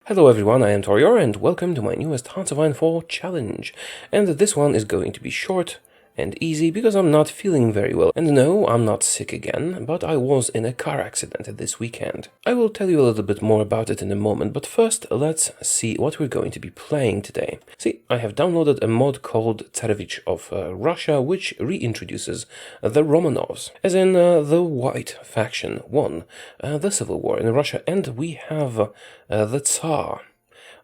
Hello everyone, I am Taureor and welcome to my newest Hearts of Iron 4 challenge. And this one is going to be short and easy because I'm not feeling very well. And no, I'm not sick again, but I was in a car accident this weekend. I will tell you a little bit more about it in a moment, but first let's see what we're going to be playing today. See, I have downloaded a mod called Tsarevich of Russia, which reintroduces the Romanovs, as in the White faction won the civil war in Russia, and we have the Tsar.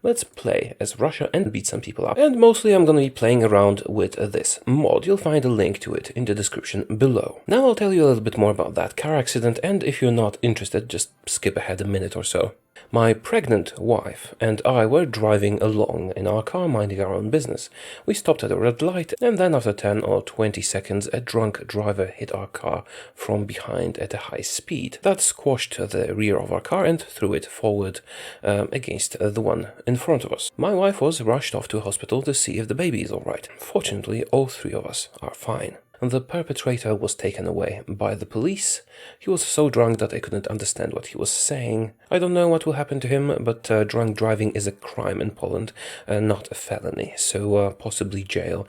Let's play as Russia and beat some people up. And mostly I'm gonna be playing around with this mod. You'll find a link to it in the description below. Now I'll tell you a little bit more about that car accident, and if you're not interested, just skip ahead a minute or so. My pregnant wife and I were driving along in our car, minding our own business. We stopped at a red light, and then after 10 or 20 seconds, a drunk driver hit our car from behind at a high speed. That squashed the rear of our car and threw it forward against the one in front of us. My wife was rushed off to a hospital to see if the baby is alright. Fortunately, all three of us are fine. The perpetrator was taken away by the police. He was so drunk that I couldn't understand what he was saying. I don't know what will happen to him, but drunk driving is a crime in Poland, not a felony, so possibly jail.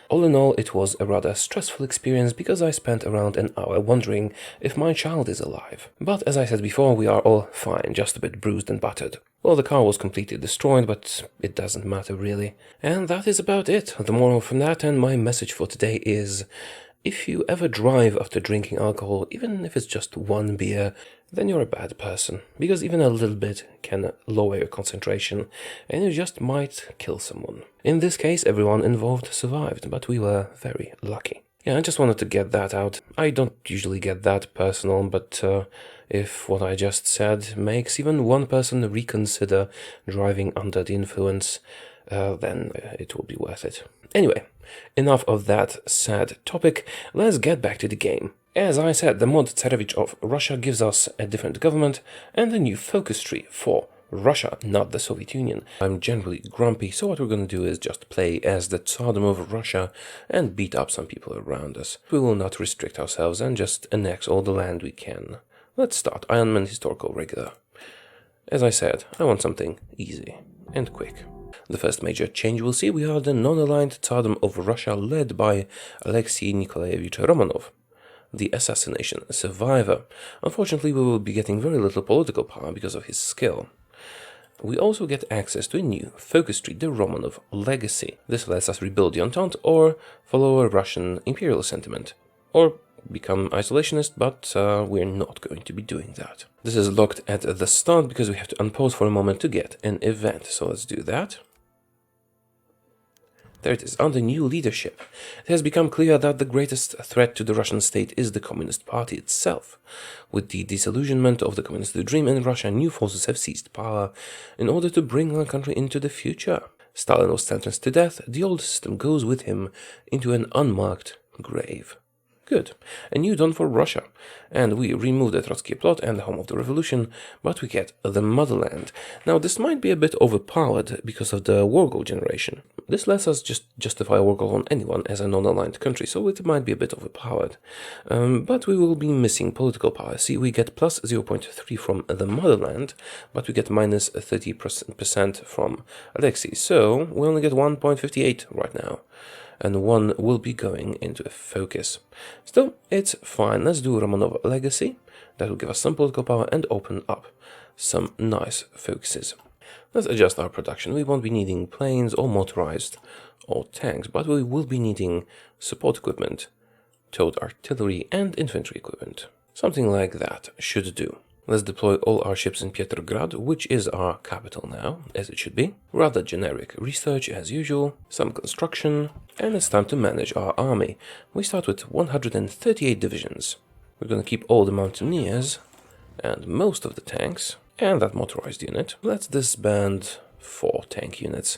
All in all, it was a rather stressful experience because I spent around an hour wondering if my child is alive. But as I said before, we are all fine, just a bit bruised and battered. Well, the car was completely destroyed, but it doesn't matter really. And that is about it. The moral from that, and my message for today is, if you ever drive after drinking alcohol, even if it's just one beer, then you're a bad person, because even a little bit can lower your concentration, and you just might kill someone. In this case, everyone involved survived, but we were very lucky. Yeah, I just wanted to get that out. I don't usually get that personal, but if what I just said makes even one person reconsider driving under the influence, then it will be worth it. Anyway, enough of that sad topic, let's get back to the game. As I said, the mod Tsarevich of Russia gives us a different government and a new focus tree for Russia, not the Soviet Union. I'm generally grumpy, so what we're going to do is just play as the Tsardom of Russia and beat up some people around us. We will not restrict ourselves and just annex all the land we can. Let's start Ironman Historical Regular. As I said, I want something easy and quick. The first major change we'll see, we are the non-aligned Tsardom of Russia led by Alexei Nikolaevich Romanov, the assassination survivor. Unfortunately, we will be getting very little political power because of his skill. We also get access to a new focus tree, the Romanov Legacy. This lets us rebuild the Entente or follow a Russian imperial sentiment, or become isolationist, but we're not going to be doing that. This is locked at the start because we have to unpause for a moment to get an event, so let's do that. There it is, under new leadership. It has become clear that the greatest threat to the Russian state is the Communist Party itself. With the disillusionment of the communist dream in Russia, new forces have seized power in order to bring our country into the future. Stalin was sentenced to death, the old system goes with him into an unmarked grave. Good. A new dawn for Russia. And we remove the Trotsky plot and the home of the revolution, but we get the motherland. Now, this might be a bit overpowered because of the war goal generation. This lets us just justify a war goal on anyone as a non-aligned country, so it might be a bit overpowered. But we will be missing political power. See, we get plus 0.3 from the motherland, but we get minus 30% from Alexei. So we only get 1.58 right now. And one will be going into a focus. Still, it's fine. Let's do Romanov Legacy. That will give us some political power and open up some nice focuses. Let's adjust our production. We won't be needing planes or motorized or tanks, but we will be needing support equipment, towed artillery and infantry equipment. Something like that should do. Let's deploy all our ships in Petrograd, which is our capital now, as it should be. Rather generic research as usual, some construction, and it's time to manage our army. We start with 138 divisions. We're going to keep all the mountaineers and most of the tanks and that motorized unit. Let's disband 4 tank units.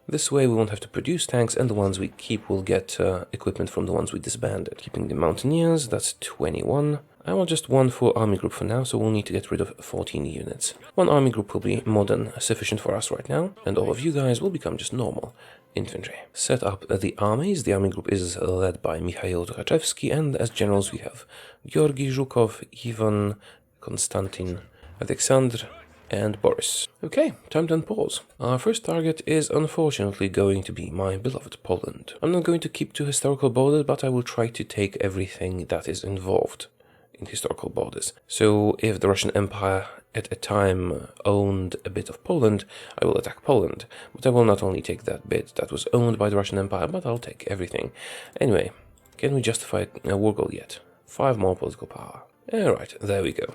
This way we won't have to produce tanks, and the ones we keep will get equipment from the ones we disbanded. Keeping the mountaineers, that's 21. I want just one full army group for now, so we'll need to get rid of 14 units. One army group will be more than sufficient for us right now, and all of you guys will become just normal infantry. Set up the armies. The army group is led by Mikhail Tukhachevsky, and as generals we have Georgy Zhukov, Ivan, Konstantin, Alexandr, and Boris. Okay, time to unpause. Our first target is unfortunately going to be my beloved Poland. I'm not going to keep to historical borders, but I will try to take everything that is involved in historical borders. So if the Russian Empire at a time owned a bit of Poland, I will attack Poland. But I will not only take that bit that was owned by the Russian Empire, but I'll take everything. Anyway, can we justify a war goal yet? 5 more political power. Alright, there we go.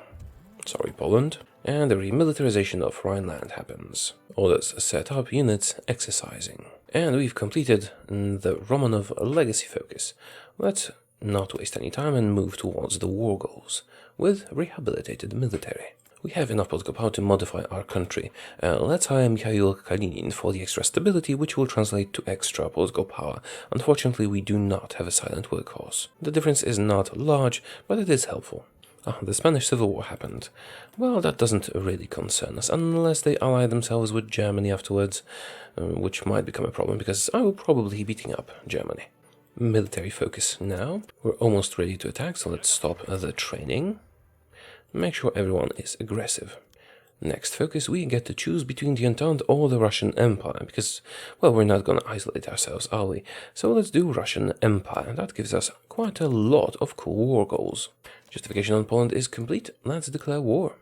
Sorry, Poland. And the remilitarization of Rhineland happens. Orders set up, units exercising. And we've completed the Romanov legacy focus. Let's not waste any time and move towards the war goals with rehabilitated military. We have enough political power to modify our country. Let's hire Mikhail Kalinin for the extra stability, which will translate to extra political power. Unfortunately, we do not have a silent workhorse. The difference is not large, but it is helpful. The Spanish Civil War happened. Well, that doesn't really concern us, unless they ally themselves with Germany afterwards, which might become a problem, because I will probably be beating up Germany. Military focus now. We're almost ready to attack, so let's stop the training. Make sure everyone is aggressive. Next focus, we get to choose between the Entente or the Russian Empire, because, well, we're not going to isolate ourselves, are we? So let's do Russian Empire, and that gives us quite a lot of cool war goals. Justification on Poland is complete. Let's declare war.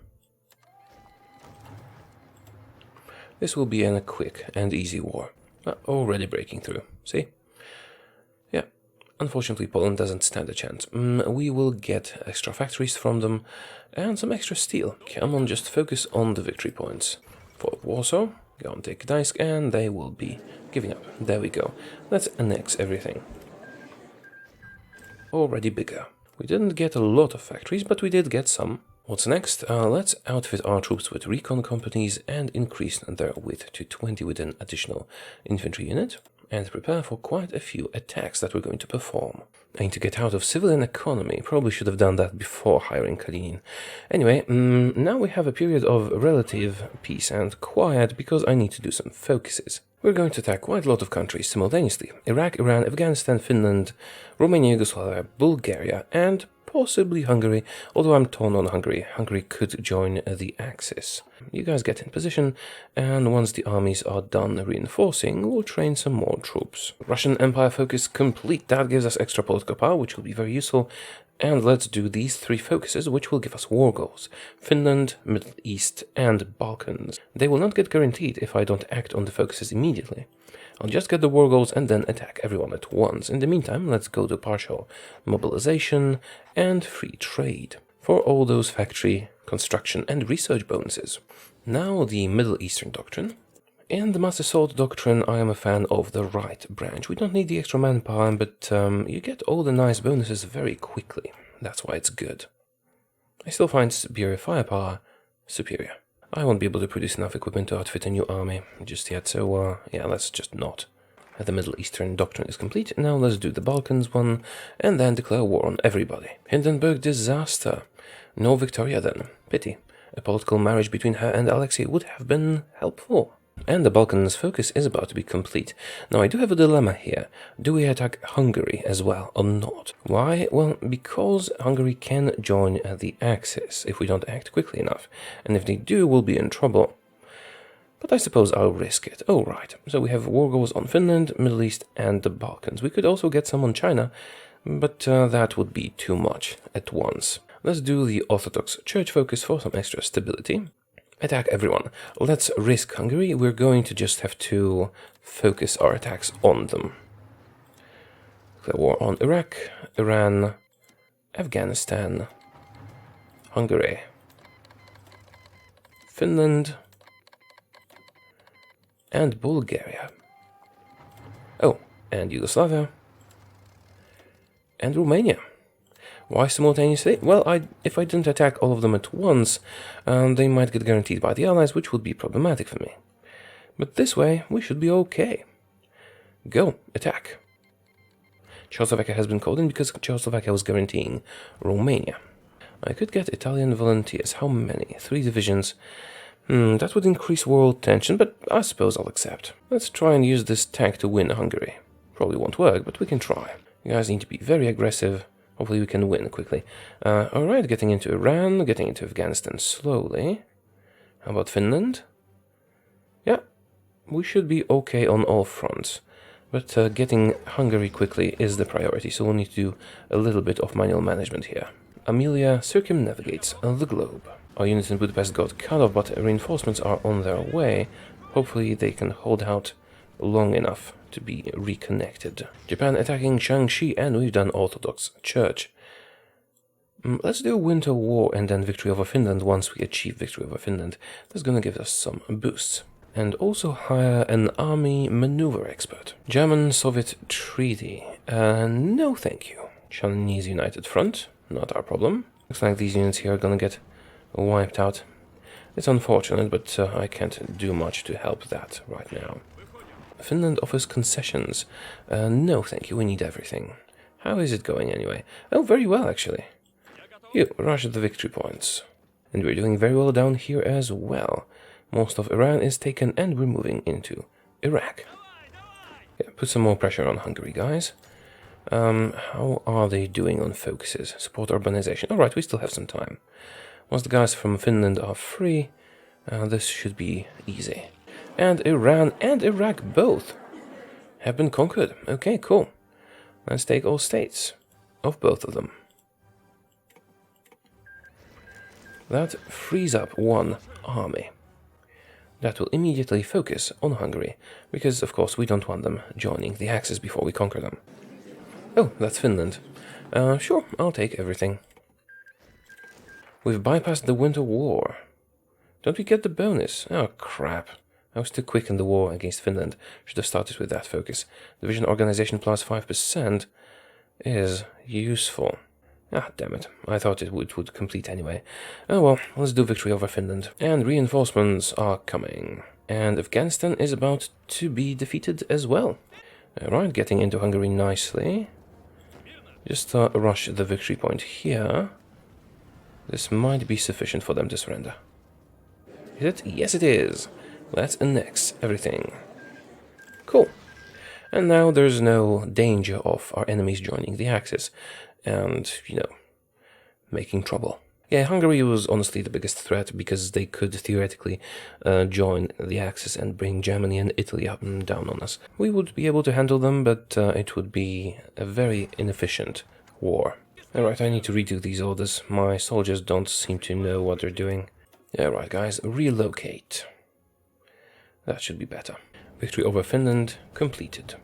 This will be a quick and easy war. Already breaking through. See? Yeah. Unfortunately, Poland doesn't stand a chance. We will get extra factories from them and some extra steel. Come on, just focus on the victory points. For Warsaw, go and take Gdańsk, and they will be giving up. There we go. Let's annex everything. Already bigger. We didn't get a lot of factories, but we did get some. What's next? Let's outfit our troops with recon companies and increase their width to 20 with an additional infantry unit, and prepare for quite a few attacks that we're going to perform. I need to get out of civilian economy. Probably should have done that before hiring Kalinin. Anyway, now we have a period of relative peace and quiet because I need to do some focuses. We're going to attack quite a lot of countries simultaneously. Iraq, Iran, Afghanistan, Finland, Romania, Yugoslavia, Bulgaria, and possibly Hungary, although I'm torn on Hungary. Hungary could join the Axis. You guys get in position, and once the armies are done reinforcing, we'll train some more troops. Russian Empire focus complete. That gives us extra political power, which will be very useful. And let's do these 3 focuses, which will give us war goals. Finland, Middle East, and Balkans. They will not get guaranteed if I don't act on the focuses immediately. I'll just get the war goals and then attack everyone at once. In the meantime, let's go to partial mobilization and free trade for all those factory, construction, and research bonuses. Now the Middle Eastern Doctrine. In the Master Sword Doctrine, I am a fan of the right branch. We don't need the extra manpower, but you get all the nice bonuses very quickly. That's why it's good. I still find superior firepower superior. I won't be able to produce enough equipment to outfit a new army just yet, so yeah, let's just not. The Middle Eastern Doctrine is complete. Now let's do the Balkans one, and then declare war on everybody. Hindenburg disaster. No Victoria then. Pity. A political marriage between her and Alexei would have been helpful. And the Balkans focus is about to be complete. Now I do have a dilemma here. Do we attack Hungary as well or not? Why? Well, because Hungary can join the Axis if we don't act quickly enough. And if they do, we'll be in trouble. But I suppose I'll risk it. Oh, right. So we have war goals on Finland, Middle East, and the Balkans. We could also get some on China, but that would be too much at once. Let's do the Orthodox Church focus for some extra stability. Attack everyone. Let's risk Hungary. We're going to just have to focus our attacks on them. Declare war on Iraq, Iran, Afghanistan, Hungary, Finland, and Bulgaria. Oh, and Yugoslavia, and Romania. Why simultaneously? Well, if I didn't attack all of them at once, they might get guaranteed by the Allies, which would be problematic for me. But this way, we should be okay. Go, attack. Czechoslovakia has been called in because Czechoslovakia was guaranteeing Romania. I could get Italian volunteers. How many? 3 divisions. That would increase world tension, but I suppose I'll accept. Let's try and use this tank to win Hungary. Probably won't work, but we can try. You guys need to be very aggressive. Hopefully we can win quickly. Alright, getting into Iran, getting into Afghanistan slowly. How about Finland? Yeah, we should be okay on all fronts. But getting Hungary quickly is the priority, so we'll need to do a little bit of manual management here. Amelia circumnavigates the globe. Our units in Budapest got cut off, but reinforcements are on their way. Hopefully they can hold out long enough to be reconnected. Japan attacking Shaanxi, and we've done Orthodox Church. Let's do Winter War and then victory over Finland once we achieve victory over Finland. That's gonna give us some boosts. And also hire an army maneuver expert. German-Soviet treaty. No thank you. Chinese United Front. Not our problem. Looks like these units here are gonna get wiped out. It's unfortunate, but I can't do much to help that right now. Finland offers concessions. No thank you, we need everything. How is it going anyway? Oh, very well actually. You, rush the victory points. And we're doing very well down here as well. Most of Iran is taken and we're moving into Iraq. Yeah, put some more pressure on Hungary, guys. How are they doing on focuses? Support urbanization. Alright, we still have some time. Once the guys from Finland are free, this should be easy. And Iran and Iraq both have been conquered. Okay, cool. Let's take all states of both of them. That frees up one army. That will immediately focus on Hungary, because of course we don't want them joining the Axis before we conquer them. Oh, that's Finland. Sure, I'll take everything. We've bypassed the Winter War. Don't we get the bonus? Oh, crap. I was too quick in the war against Finland. Should have started with that focus. Division organization plus 5% is useful. Ah, damn it. I thought it would complete anyway. Oh well, let's do victory over Finland. And reinforcements are coming. And Afghanistan is about to be defeated as well. Alright, getting into Hungary nicely. Just rush the victory point here. This might be sufficient for them to surrender. Is it? Yes, it is. Let's annex everything. Cool. And now there's no danger of our enemies joining the Axis and, you know, making trouble. Yeah, Hungary was honestly the biggest threat because they could theoretically join the Axis and bring Germany and Italy up and down on us. We would be able to handle them, but it would be a very inefficient war. Alright, I need to redo these orders. My soldiers don't seem to know what they're doing. Alright, guys, relocate. That should be better. Victory over Finland completed.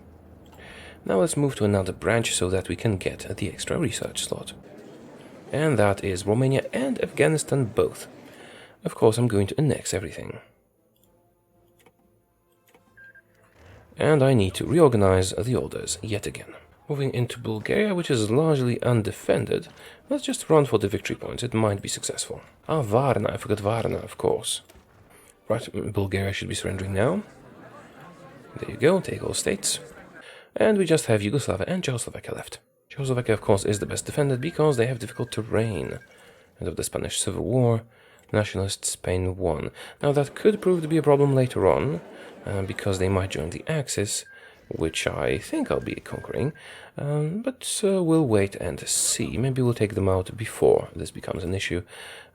Now let's move to another branch so that we can get the extra research slot. And that is Romania and Afghanistan both. Of course, I'm going to annex everything. And I need to reorganize the orders yet again. Moving into Bulgaria, which is largely undefended. Let's just run for the victory points, it might be successful. Ah, Varna, I forgot Varna, of course. Right, Bulgaria should be surrendering now. There you go, take all states. And we just have Yugoslavia and Czechoslovakia left. Czechoslovakia, of course, is the best defended because they have difficult terrain. End of the Spanish Civil War, nationalist Spain won. Now that could prove to be a problem later on, because they might join the Axis, which I think I'll be conquering, but we'll wait and see. Maybe we'll take them out before this becomes an issue,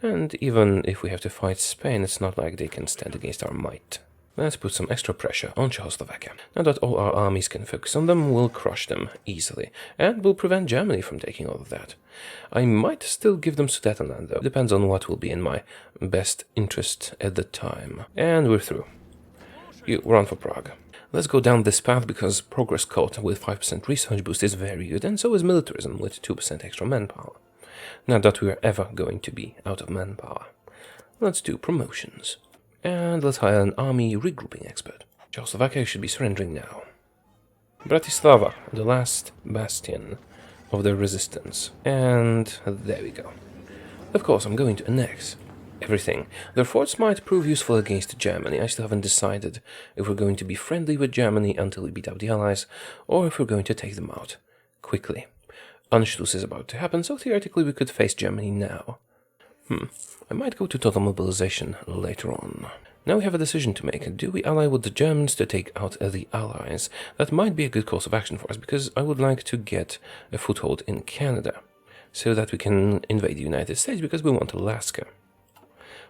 and even if we have to fight Spain, it's not like they can stand against our might. Let's put some extra pressure on Czechoslovakia. Now that all our armies can focus on them, we'll crush them easily, and we'll prevent Germany from taking all of that. I might still give them Sudetenland though, depends on what will be in my best interest at the time. And we're through. You run for Prague. Let's go down this path because progress code with 5% research boost is very good, and so is militarism with 2% extra manpower. Not that we're ever going to be out of manpower. Let's do promotions. And let's hire an army regrouping expert. Czechoslovakia should be surrendering now. Bratislava, the last bastion of their resistance. And there we go. Of course, I'm going to annex everything. Their forts might prove useful against Germany. I still haven't decided if we're going to be friendly with Germany until we beat out the Allies, or if we're going to take them out quickly. Anschluss is about to happen, so theoretically we could face Germany now. I might go to total mobilization later on. Now we have a decision to make. Do we ally with the Germans to take out the Allies? That might be a good course of action for us, because I would like to get a foothold in Canada, so that we can invade the United States, because we want Alaska.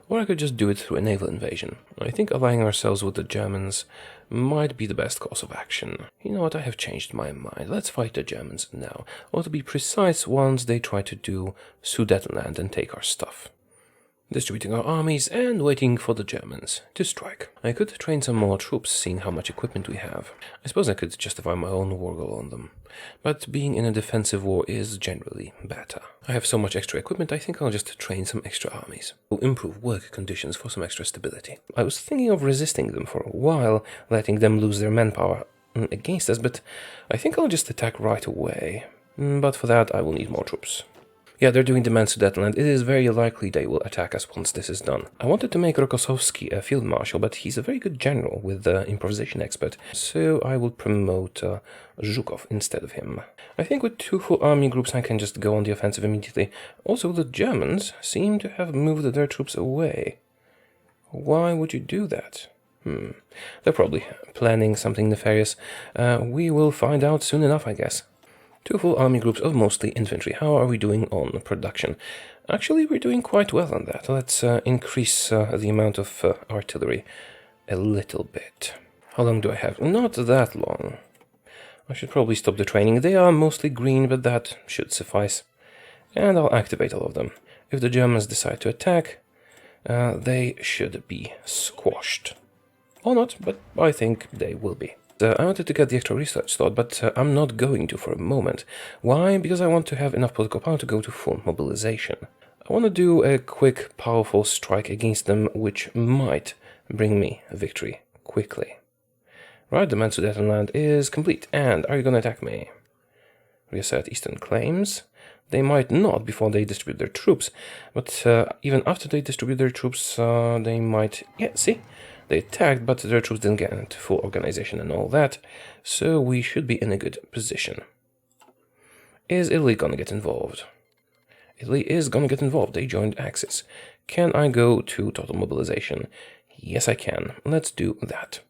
Or I could just do it through a naval invasion. I think allying ourselves with the Germans might be the best course of action. You know what, I have changed my mind. Let's fight the Germans now. Or to be precise, once they try to do Sudetenland and take our stuff. Distributing our armies and waiting for the Germans to strike. I could train some more troops, seeing how much equipment we have. I suppose I could justify my own war goal on them. But being in a defensive war is generally better. I have so much extra equipment, I think I'll just train some extra armies. To improve work conditions for some extra stability. I was thinking of resisting them for a while, letting them lose their manpower against us, but I think I'll just attack right away. But for that I will need more troops. Yeah, they're doing demands to Sudetenland. It is very likely they will attack us once this is done. I wanted to make Rokossovsky a field marshal, but he's a very good general with improvisation expert, so I will promote Zhukov instead of him. I think with 2 full army groups I can just go on the offensive immediately. Also, the Germans seem to have moved their troops away. Why would you do that? They're probably planning something nefarious. We will find out soon enough, I guess. 2 full army groups of mostly infantry. How are we doing on production? Actually, we're doing quite well on that. Let's increase the amount of artillery a little bit. How long do I have? Not that long. I should probably stop the training. They are mostly green, but that should suffice. And I'll activate all of them. If the Germans decide to attack, they should be squashed. Or not, but I think they will be. I wanted to get the extra research slot, but I'm not going to for a moment. Why? Because I want to have enough political power to go to full mobilization. I want to do a quick, powerful strike against them, which might bring me a victory quickly. Right, the Demand Sudetenland is complete. And are you going to attack me? Reassert eastern claims. They might not before they distribute their troops, but even after they distribute their troops, they might... Yeah, see? They attacked, but their troops didn't get into full organization and all that, so we should be in a good position. Is Italy gonna get involved? Italy is gonna get involved. They joined Axis. Can I go to total mobilization? Yes, I can. Let's do that.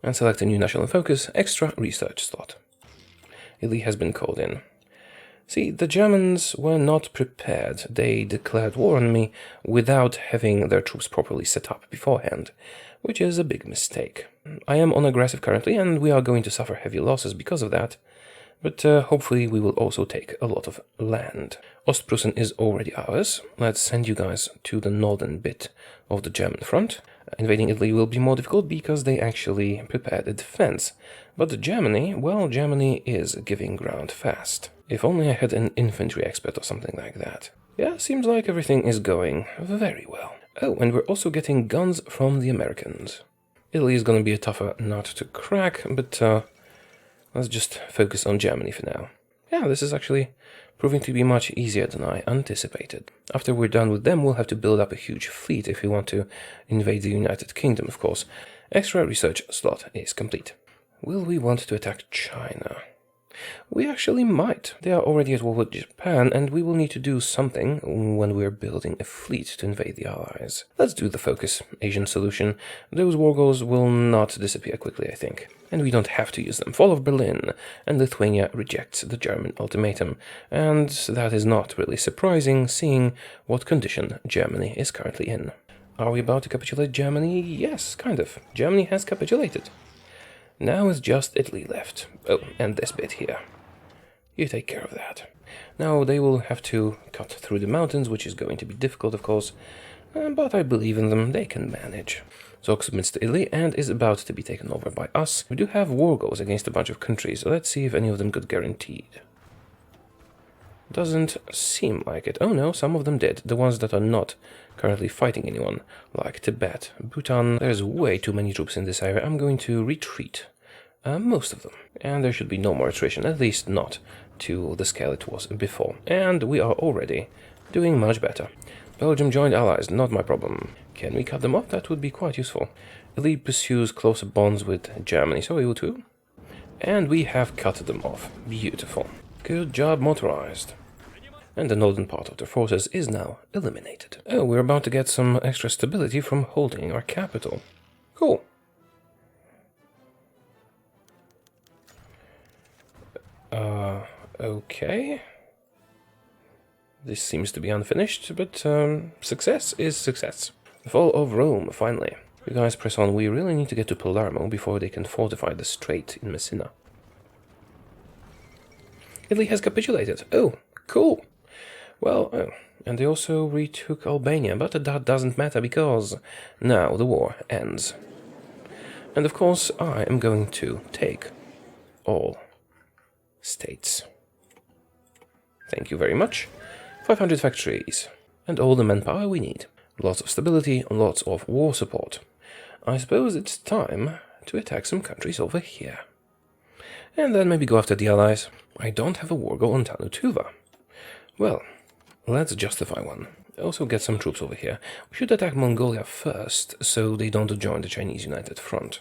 And select a new national focus, extra research slot. Italy has been called in. See, the Germans were not prepared. They declared war on me without having their troops properly set up beforehand, which is a big mistake. I am on aggressive currently, and we are going to suffer heavy losses because of that, but hopefully we will also take a lot of land. Ostprussen is already ours. Let's send you guys to the northern bit of the German front. Invading Italy will be more difficult because they actually prepared a defense. But Germany, well, Germany is giving ground fast. If only I had an infantry expert or something like that. Yeah, seems like everything is going very well. Oh, and we're also getting guns from the Americans. Italy is going to be a tougher nut to crack, but let's just focus on Germany for now. Yeah, this is actually proving to be much easier than I anticipated. After we're done with them, we'll have to build up a huge fleet if we want to invade the United Kingdom, of course. Extra research slot is complete. Will we want to attack China? We actually might. They are already at war with Japan, and we will need to do something when we're building a fleet to invade the Allies. Let's do the focus Asian solution. Those war goals will not disappear quickly, I think. And we don't have to use them. Fall of Berlin, and Lithuania rejects the German ultimatum. And that is not really surprising, seeing what condition Germany is currently in. Are we about to capitulate Germany? Yes, kind of. Germany has capitulated. Now it's just Italy left. Oh, and this bit here. You take care of that. Now they will have to cut through the mountains, which is going to be difficult, of course, but I believe in them, they can manage. Zog submits to Italy and is about to be taken over by us. We do have war goals against a bunch of countries, so let's see if any of them got guaranteed. Doesn't seem like it. Oh no, some of them did. The ones that are not currently fighting anyone, like Tibet, Bhutan. There's way too many troops in this area. I'm going to retreat most of them. And there should be no more attrition, at least not to the scale it was before. And we are already doing much better. Belgium joined allies, not my problem. Can we cut them off? That would be quite useful. Italy pursues closer bonds with Germany, so we will too. And we have cut them off. Beautiful. Good job, motorized. And the northern part of their forces is now eliminated. Oh, we're about to get some extra stability from holding our capital. Cool. Okay. This seems to be unfinished, but success is success. The fall of Rome, finally. You guys press on. We really need to get to Palermo before they can fortify the strait in Messina. Italy has capitulated. Oh, cool. Well, and they also retook Albania, but that doesn't matter because now the war ends. And of course, I am going to take all states. Thank you very much. 500 factories and all the manpower we need. Lots of stability, lots of war support. I suppose it's time to attack some countries over here. And then maybe go after the allies. I don't have a war goal on Tanutuva. Well, let's justify one. Also get some troops over here. We should attack Mongolia first, so they don't join the Chinese United Front.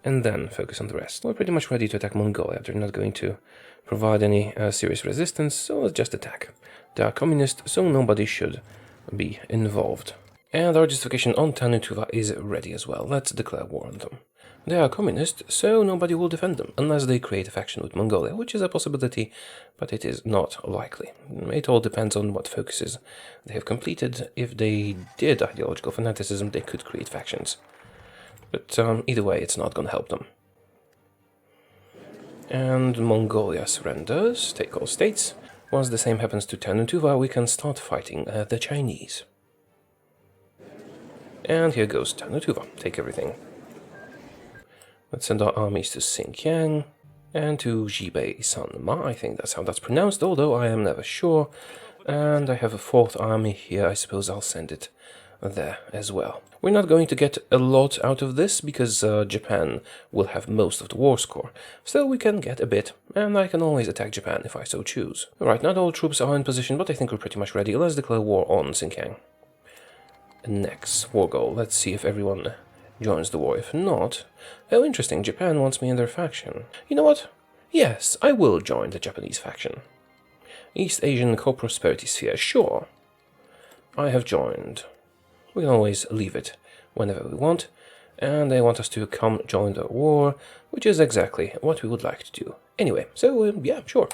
And then focus on the rest. We're pretty much ready to attack Mongolia. They're not going to provide any serious resistance, so let's just attack. They are communist, so nobody should be involved. And our justification on Tanutuva is ready as well. Let's declare war on them. They are communist, so nobody will defend them, unless they create a faction with Mongolia, which is a possibility, but it is not likely. It all depends on what focuses they have completed. If they did ideological fanaticism, they could create factions. But either way, it's not going to help them. And Mongolia surrenders, take all states. Once the same happens to Tanutuva, we can start fighting the Chinese. And here goes Tanutuva, take everything. Let's send our armies to Xinjiang and to Jibei Sanma. I think that's how that's pronounced, although I am never sure. And I have a fourth army here. I suppose I'll send it there as well. We're not going to get a lot out of this because Japan will have most of the war score. Still, we can get a bit, and I can always attack Japan if I so choose. Alright, not all troops are in position, but I think we're pretty much ready. Let's declare war on Xinjiang. Next, war goal. Let's see if everyone joins the war. If not... Oh, interesting, Japan wants me in their faction. You know what? Yes, I will join the Japanese faction. East Asian Co-Prosperity Sphere, sure. I have joined. We can always leave it whenever we want. And they want us to come join the war, which is exactly what we would like to do. Anyway, so yeah, sure.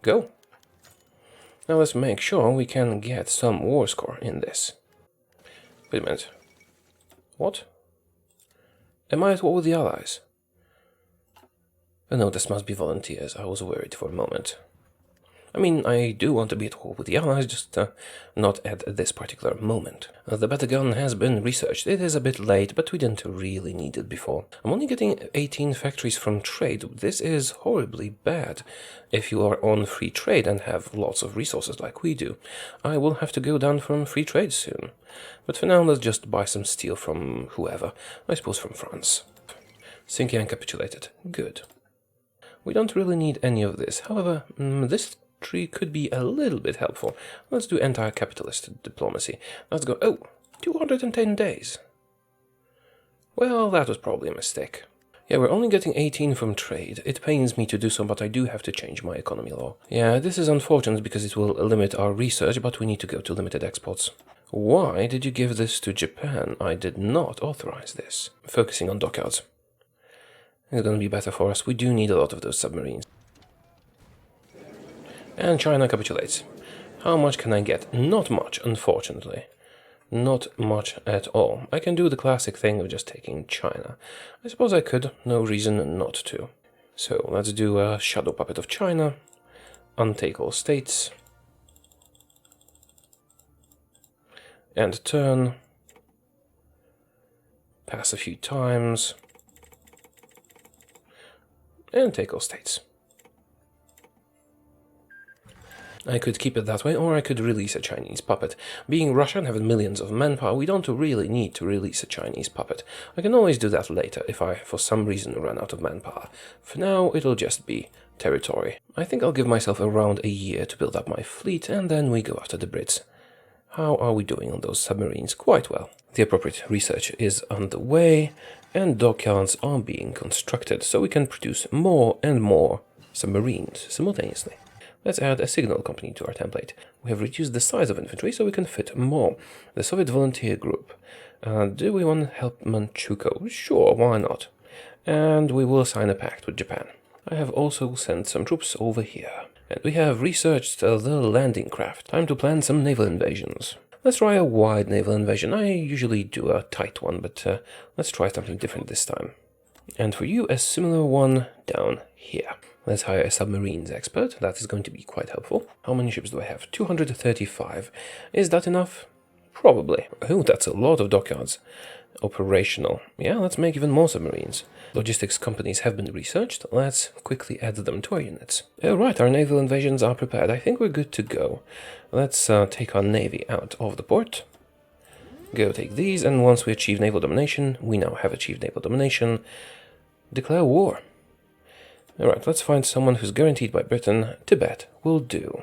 Go. Now let's make sure we can get some war score in this. Wait a minute. What? Am I at war with the Allies? Oh no, this must be volunteers. I was worried for a moment. I mean, I do want to be at war with the Allies, just not at this particular moment. The better gun has been researched. It is a bit late, but we didn't really need it before. I'm only getting 18 factories from trade. This is horribly bad. If you are on free trade and have lots of resources like we do, I will have to go down from free trade soon. But for now, let's just buy some steel from whoever. I suppose from France. Xinjiang capitulated. Good. We don't really need any of this. However, this tree could be a little bit helpful. Let's do anti-capitalist diplomacy. Let's go... Oh, 210 days. Well, that was probably a mistake. Yeah, we're only getting 18 from trade. It pains me to do so, but I do have to change my economy law. Yeah, this is unfortunate because it will limit our research, but we need to go to limited exports. Why did you give this to Japan? I did not authorize this. Focusing on dockyards. It's going to be better for us. We do need a lot of those submarines. And China capitulates. How much can I get? Not much, unfortunately. Not much at all. I can do the classic thing of just taking China. I suppose I could. No reason not to. So let's do a shadow puppet of China. Untake all states. And turn. Pass a few times. And take all states. I could keep it that way, or I could release a Chinese puppet. Being Russia and having millions of manpower, we don't really need to release a Chinese puppet. I can always do that later if I, for some reason, run out of manpower. For now, it'll just be territory. I think I'll give myself around a year to build up my fleet, and then we go after the Brits. How are we doing on those submarines? Quite well. The appropriate research is underway, and dockyards are being constructed, so we can produce more and more submarines simultaneously. Let's add a signal company to our template. We have reduced the size of infantry so we can fit more. The Soviet volunteer group. Do we want to help Manchukuo? Sure, why not? And we will sign a pact with Japan. I have also sent some troops over here. And we have researched the landing craft. Time to plan some naval invasions. Let's try a wide naval invasion. I usually do a tight one, but let's try something different this time. And for you, a similar one down here. Let's hire a submarines expert. That is going to be quite helpful. How many ships do I have? 235. Is that enough? Probably. Oh, that's a lot of dockyards. Operational. Yeah, let's make even more submarines. Logistics companies have been researched. Let's quickly add them to our units. Oh, right, our naval invasions are prepared. I think we're good to go. Let's take our navy out of the port. Go take these, and once we achieve naval domination, we now have achieved naval domination, declare war. Alright, let's find someone who's guaranteed by Britain. Tibet will do.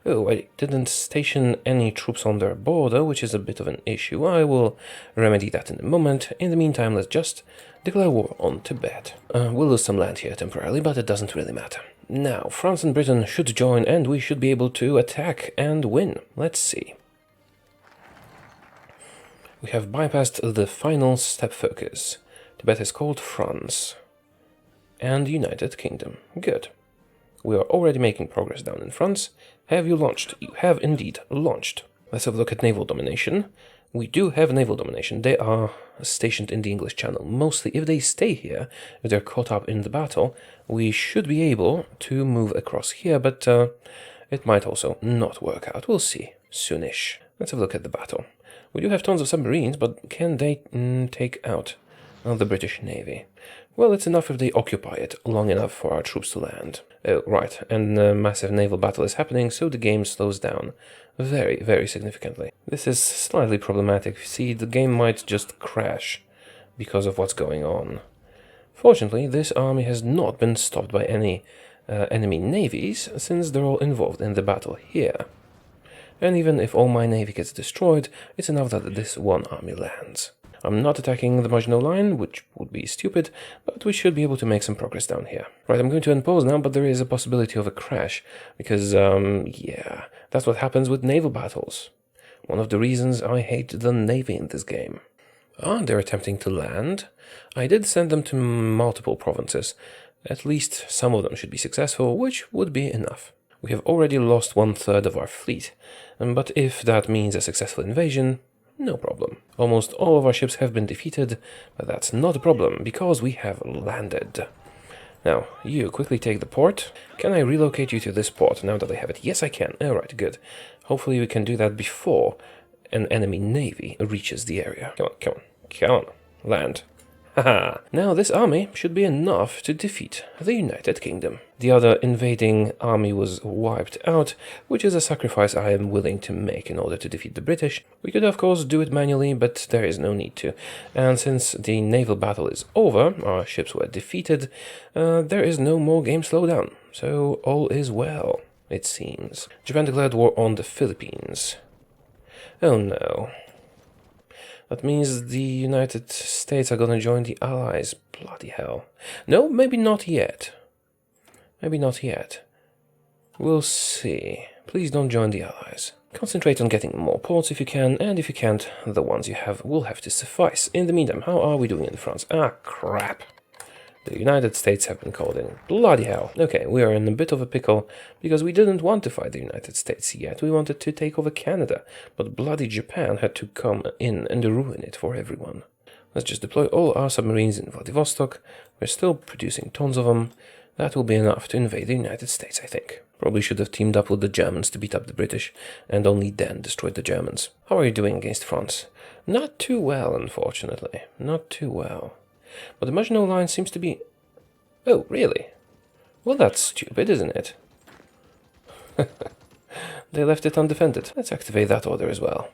Oh, I didn't station any troops on their border, which is a bit of an issue. I will remedy that in a moment. In the meantime, let's just declare war on Tibet. We'll lose some land here temporarily, but it doesn't really matter. Now, France and Britain should join, and we should be able to attack and win. Let's see. We have bypassed the final step focus. Tibet is called France. And United Kingdom. Good. We are already making progress down in France. Have you launched? You have indeed launched. Let's have a look at naval domination. We do have naval domination. They are stationed in the English Channel. Mostly, if they stay here, if they're caught up in the battle, we should be able to move across here, but it might also not work out. We'll see soonish. Let's have a look at the battle. We do have tons of submarines, but can they take out the British Navy? Well, it's enough if they occupy it long enough for our troops to land. Oh, right, and a massive naval battle is happening, so the game slows down very, very significantly. This is slightly problematic. See, the game might just crash because of what's going on. Fortunately, this army has not been stopped by any enemy navies, since they're all involved in the battle here. And even if all my navy gets destroyed, it's enough that this one army lands. I'm not attacking the Maginot Line, which would be stupid, but we should be able to make some progress down here. Right, I'm going to unpause now, but there is a possibility of a crash, because, yeah, that's what happens with naval battles. One of the reasons I hate the navy in this game. Ah, they're attempting to land. I did send them to multiple provinces. At least some of them should be successful, which would be enough. We have already lost 1/3 of our fleet, but if that means a successful invasion, no problem. Almost all of our ships have been defeated, but that's not a problem, because we have landed. Now, you quickly take the port. Can I relocate you to this port now that I have it? Yes, I can. Alright, good. Hopefully we can do that before an enemy navy reaches the area. Come on, come on, come on. Land. Haha. Now this army should be enough to defeat the United Kingdom. The other invading army was wiped out, which is a sacrifice I am willing to make in order to defeat the British. We could of course do it manually, but there is no need to. And since the naval battle is over, our ships were defeated, there is no more game slowdown. So all is well, it seems. Japan declared war on the Philippines. Oh no. That means the United States are gonna join the Allies. Bloody hell. No, maybe not yet. Maybe not yet. We'll see. Please don't join the Allies. Concentrate on getting more ports if you can, and if you can't, the ones you have will have to suffice. In the meantime, how are we doing in France? Ah, crap. The United States have been called in. Bloody hell. Okay, we are in a bit of a pickle, because we didn't want to fight the United States yet. We wanted to take over Canada, but bloody Japan had to come in and ruin it for everyone. Let's just deploy all our submarines in Vladivostok. We're still producing tons of them. That will be enough to invade the United States, I think. Probably should have teamed up with the Germans to beat up the British, and only then destroyed the Germans. How are you doing against France? Not too well, unfortunately. Not too well. But the Maginot Line seems to be... Oh, really? Well, that's stupid, isn't it? They left it undefended. Let's activate that order as well.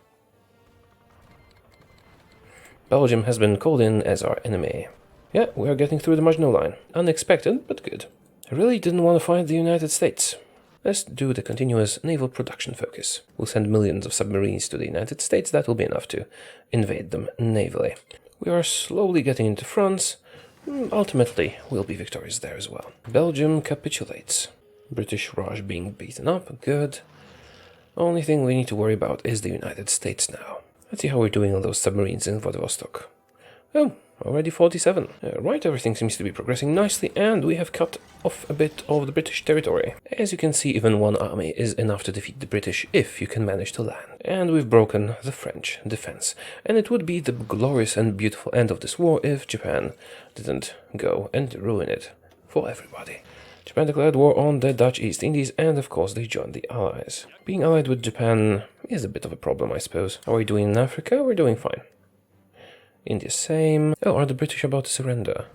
Belgium has been called in as our enemy. Yeah, we are getting through the Maginot Line. Unexpected, but good. I really didn't want to fight the United States. Let's do the continuous naval production focus. We'll send millions of submarines to the United States. That will be enough to invade them navally. We are slowly getting into France. Ultimately, we'll be victorious there as well. Belgium capitulates. British Raj being beaten up. Good. Only thing we need to worry about is the United States now. Let's see how we're doing on those submarines in Vladivostok. Oh, already 47. Right, everything seems to be progressing nicely, and we have cut off a bit of the British territory. As you can see, even one army is enough to defeat the British if you can manage to land. And we've broken the French defense. And it would be the glorious and beautiful end of this war if Japan didn't go and ruin it for everybody. Japan declared war on the Dutch East Indies, and of course they joined the Allies. Being allied with Japan is a bit of a problem, I suppose. How are we doing in Africa? We're doing fine. India, same. Oh, are the British about to surrender?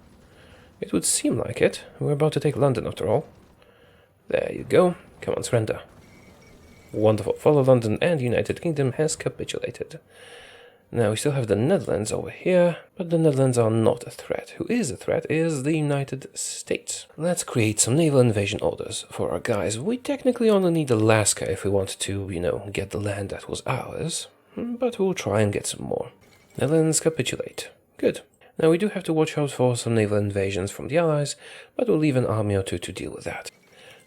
It would seem like it. We're about to take London, after all. There you go. Come on, surrender. Wonderful. Follow London, and the United Kingdom has capitulated. Now, we still have the Netherlands over here, but the Netherlands are not a threat. Who is a threat is the United States. Let's create some naval invasion orders for our guys. We technically only need Alaska if we want to, get the land that was ours, but we'll try and get some more. Netherlands capitulate. Good. Now we do have to watch out for some naval invasions from the Allies, but we'll leave an army or two to deal with that.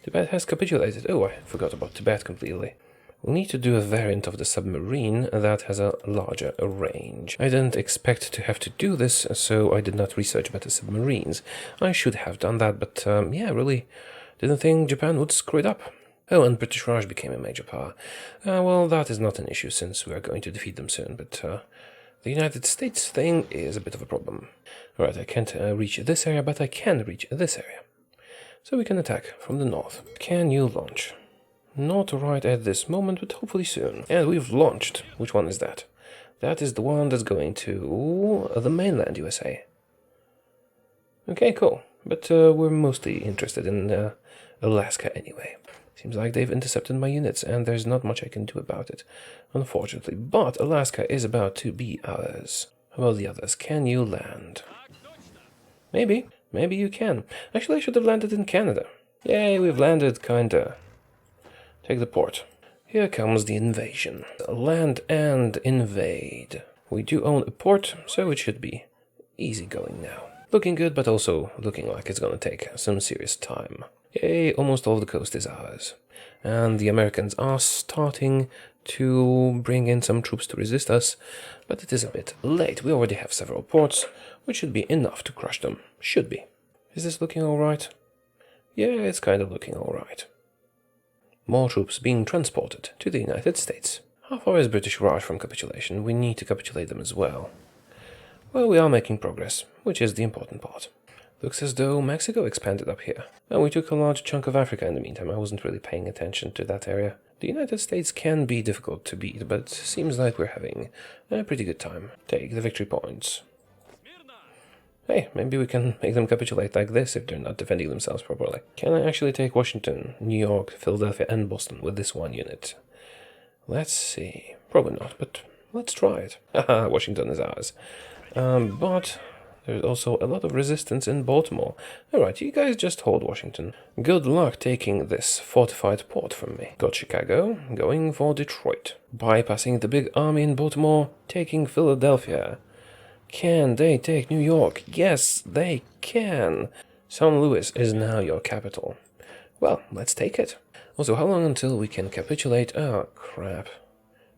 Tibet has capitulated. Oh, I forgot about Tibet completely. We'll need to do a variant of the submarine that has a larger range. I didn't expect to have to do this, so I did not research better submarines. I should have done that, but yeah, really didn't think Japan would screw it up. Oh, and British Raj became a major power. Well, that is not an issue since we are going to defeat them soon, but the United States thing is a bit of a problem. Right, I can't reach this area, but I can reach this area. So we can attack from the north. Can you launch? Not right at this moment, but hopefully soon. And we've launched. Which one is that? That is the one that's going to the mainland USA. Okay, cool. But we're mostly interested in Alaska anyway. Seems like they've intercepted my units, and there's not much I can do about it, unfortunately. But Alaska is about to be ours. How about the others? Can you land? Maybe. Maybe you can. Actually, I should have landed in Canada. Yay, we've landed, kinda. Take the port. Here comes the invasion. Land and invade. We do own a port, so it should be easy going now. Looking good, but also looking like it's gonna take some serious time. Yay, almost all the coast is ours. And the Americans are starting to bring in some troops to resist us, but it is a bit late. We already have several ports, which should be enough to crush them. Should be. Is this looking alright? Yeah, it's kind of looking alright. More troops being transported to the United States. How far is British Raj from capitulation? We need to capitulate them as well. Well, we are making progress, which is the important part. Looks as though Mexico expanded up here. And we took a large chunk of Africa in the meantime. I wasn't really paying attention to that area. The United States can be difficult to beat, but it seems like we're having a pretty good time. Take the victory points. Hey, maybe we can make them capitulate like this if they're not defending themselves properly. Can I actually take Washington, New York, Philadelphia, and Boston with this one unit? Let's see. Probably not, but let's try it. Haha, Washington is ours. But there's also a lot of resistance in Baltimore. Alright, you guys just hold Washington. Good luck taking this fortified port from me. Got Chicago, going for Detroit. Bypassing the big army in Baltimore, taking Philadelphia. Can they take New York? Yes, they can. St. Louis is now your capital. Well, let's take it. Also, how long until we can capitulate? Oh, crap.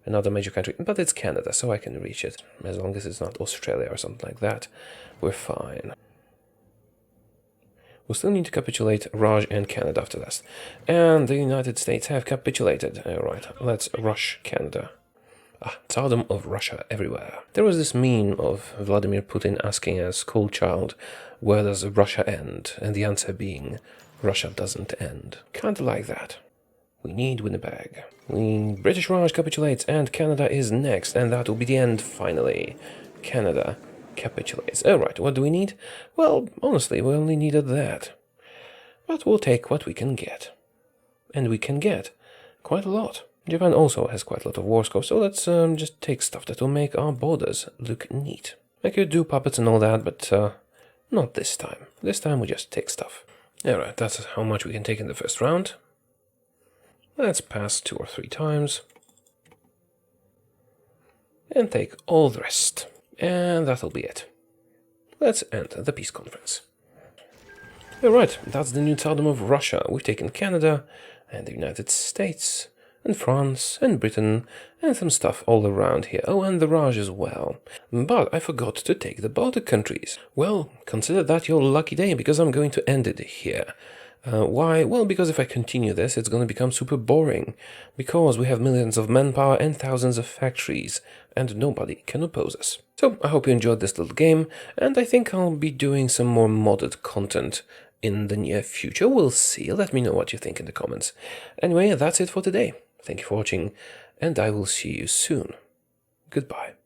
Another major country. But it's Canada, so I can reach it. As long as it's not Australia or something like that, we're fine. We'll still need to capitulate Raj and Canada after this. And the United States have capitulated. Alright, let's rush Canada. Tsardom of Russia everywhere. There was this meme of Vladimir Putin asking a school child, where does Russia end? And the answer being, Russia doesn't end. Kinda like that. We need Winnipeg. British Raj capitulates, and Canada is next, and that will be the end, finally. Canada capitulates. Alright, what do we need? Well, honestly, we only needed that. But we'll take what we can get. And we can get quite a lot. Japan also has quite a lot of war score, so let's just take stuff that will make our borders look neat. I could do puppets and all that, but not this time. This time we just take stuff. Alright, that's how much we can take in the first round. Let's pass 2 or 3 times. And take all the rest. And that'll be it. Let's end the peace conference. Alright, that's the new Tsardom of Russia. We've taken Canada and the United States. and France, and Britain, and some stuff all around here. Oh, and the Raj as well. But I forgot to take the Baltic countries. Well, consider that your lucky day, because I'm going to end it here. Why? Well, because if I continue this, it's going to become super boring. Because we have millions of manpower and thousands of factories, and nobody can oppose us. So, I hope you enjoyed this little game, and I think I'll be doing some more modded content in the near future. We'll see. Let me know what you think in the comments. Anyway, that's it for today. Thank you for watching, and I will see you soon. Goodbye.